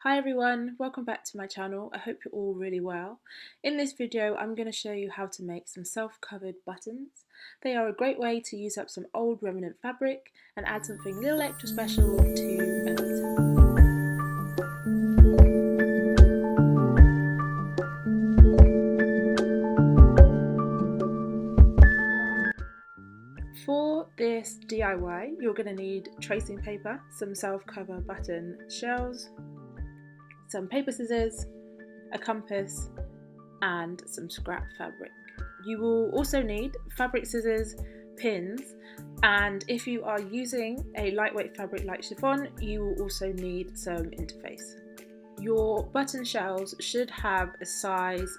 Hi everyone, welcome back to my channel. I hope you're all really well. In this video I'm going to show you how to make some self-covered buttons. They are a great way to use up some old remnant fabric and add something a little extra special to an item. For this DIY you're going to need tracing paper, some self-cover button shells, some paper scissors, a compass and some scrap fabric. You will also need fabric scissors, pins, and if you are using a lightweight fabric like chiffon, you will also need some interface. Your button shells should have a size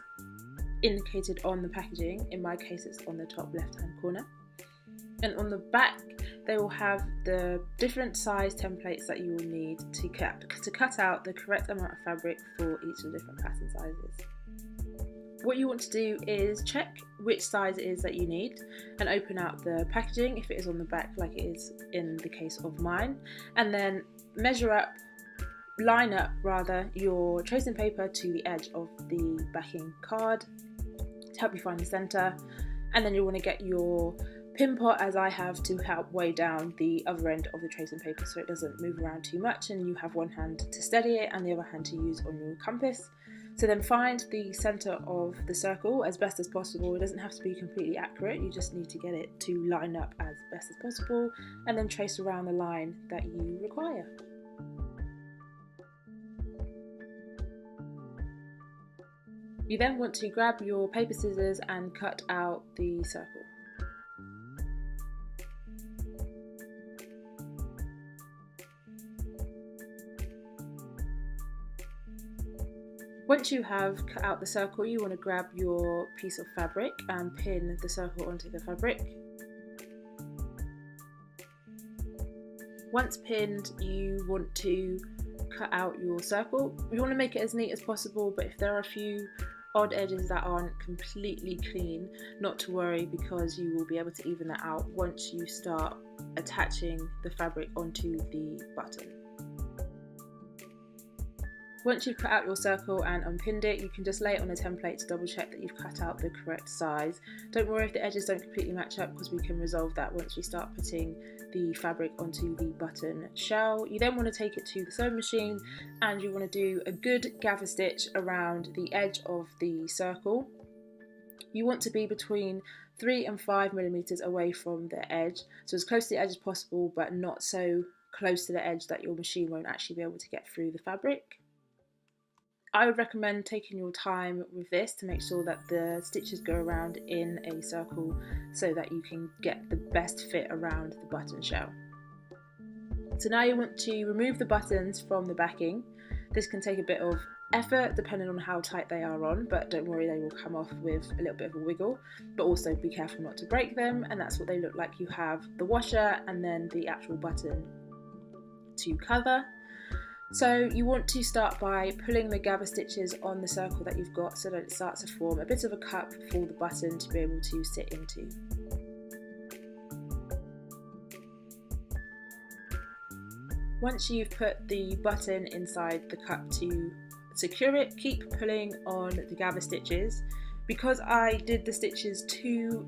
indicated on the packaging. In my case it's on the top left hand corner, and on the back they will have the different size templates that you will need to cut out the correct amount of fabric for each of the different pattern sizes. What you want to do is check which size it is that you need and open out the packaging if it is on the back like it is in the case of mine, and then line up your tracing paper to the edge of the backing card to help you find the center, and then you want to get your pin pot, as I have, to help weigh down the other end of the tracing paper so it doesn't move around too much and you have one hand to steady it and the other hand to use on your compass. So then find the center of the circle as best as possible. It doesn't have to be completely accurate, you just need to get it to line up as best as possible, and then trace around the line that you require. You then want to grab your paper scissors and cut out the circle. Once you have cut out the circle, you want to grab your piece of fabric and pin the circle onto the fabric. Once pinned, you want to cut out your circle. You want to make it as neat as possible, but if there are a few odd edges that aren't completely clean, not to worry, because you will be able to even that out once you start attaching the fabric onto the button. Once you've cut out your circle and unpinned it, you can just lay it on a template to double check that you've cut out the correct size. Don't worry if the edges don't completely match up, because we can resolve that once we start putting the fabric onto the button shell. You then want to take it to the sewing machine and you want to do a good gather stitch around the edge of the circle. You want to be between 3 and 5 millimeters away from the edge, so as close to the edge as possible, but not so close to the edge that your machine won't actually be able to get through the fabric. I would recommend taking your time with this to make sure that the stitches go around in a circle so that you can get the best fit around the button shell. So now you want to remove the buttons from the backing. This can take a bit of effort depending on how tight they are on, but don't worry, they will come off with a little bit of a wiggle, but also be careful not to break them, and that's what they look like. You have the washer and then the actual button to cover. So you want to start by pulling the gather stitches on the circle that you've got so that it starts to form a bit of a cup for the button to be able to sit into. Once you've put the button inside the cup to secure it, keep pulling on the gather stitches. Because I did the stitches too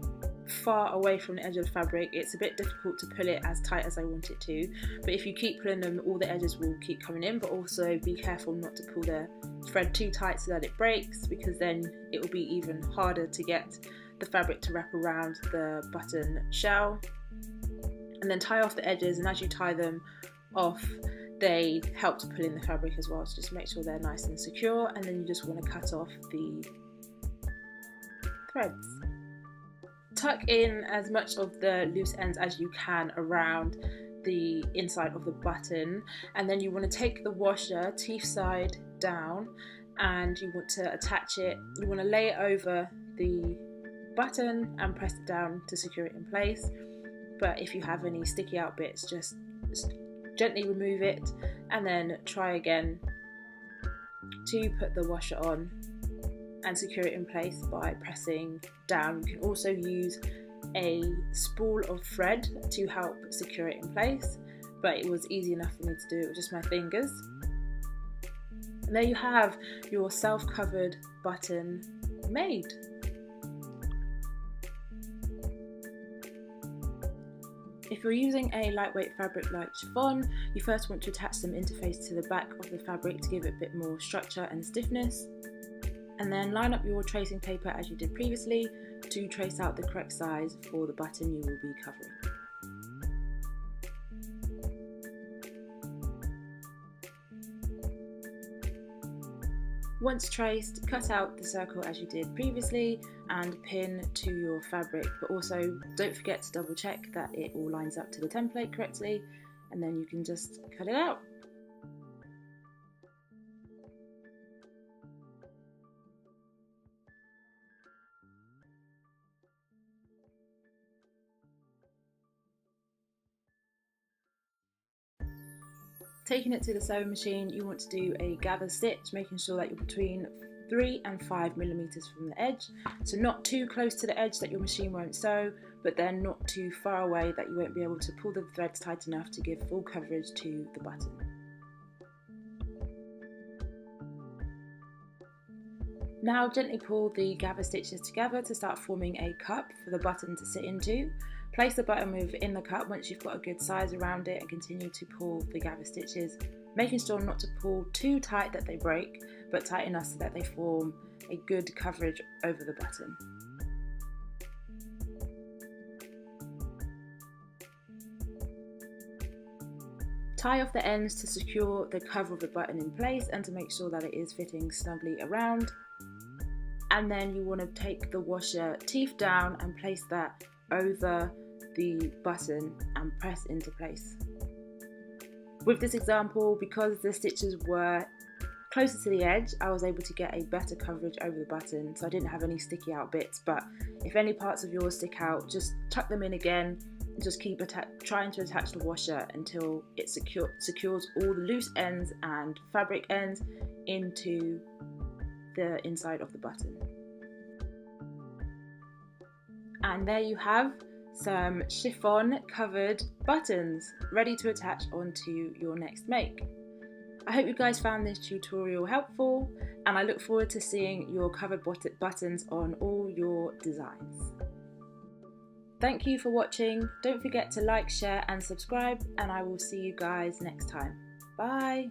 far away from the edge of the fabric, it's a bit difficult to pull it as tight as I want it to, but if you keep pulling them, all the edges will keep coming in, but also be careful not to pull the thread too tight so that it breaks, because then it will be even harder to get the fabric to wrap around the button shell. And then tie off the edges, and as you tie them off, they help to pull in the fabric as well, so just make sure they're nice and secure, and then you just want to cut off the threads. Tuck in as much of the loose ends as you can around the inside of the button, and then you want to take the washer teeth side down and you want to attach it. You want to lay it over the button and press it down to secure it in place, but if you have any sticky out bits, just gently remove it and then try again to put the washer on and secure it in place by pressing down. You can also use a spool of thread to help secure it in place, but it was easy enough for me to do it with just my fingers. And there you have your self-covered button made. If you're using a lightweight fabric like chiffon, you first want to attach some interface to the back of the fabric to give it a bit more structure and stiffness. And then line up your tracing paper as you did previously to trace out the correct size for the button you will be covering. Once traced, cut out the circle as you did previously and pin to your fabric, but also don't forget to double check that it all lines up to the template correctly, and then you can just cut it out. Taking it to the sewing machine, you want to do a gather stitch, making sure that you're between 3 and 5 millimeters from the edge. So not too close to the edge that your machine won't sew, but then not too far away that you won't be able to pull the threads tight enough to give full coverage to the button. Now gently pull the gather stitches together to start forming a cup for the button to sit into. Place the button within the cup once you've got a good size around it and continue to pull the gather stitches, making sure not to pull too tight that they break, but tight enough so that they form a good coverage over the button. Tie off the ends to secure the cover of the button in place and to make sure that it is fitting snugly around. And then you want to take the washer teeth down and place that over the button and press into place. With this example, because the stitches were closer to the edge, I was able to get a better coverage over the button, so I didn't have any sticky out bits. But if any parts of yours stick out, just tuck them in again and just keep trying to attach the washer until it secures all the loose ends and fabric ends into the inside of the button. And there you have some chiffon covered buttons ready to attach onto your next make. I hope you guys found this tutorial helpful, and I look forward to seeing your covered buttons on all your designs. Thank you for watching. Don't forget to like, share and subscribe, and I will see you guys next time. Bye!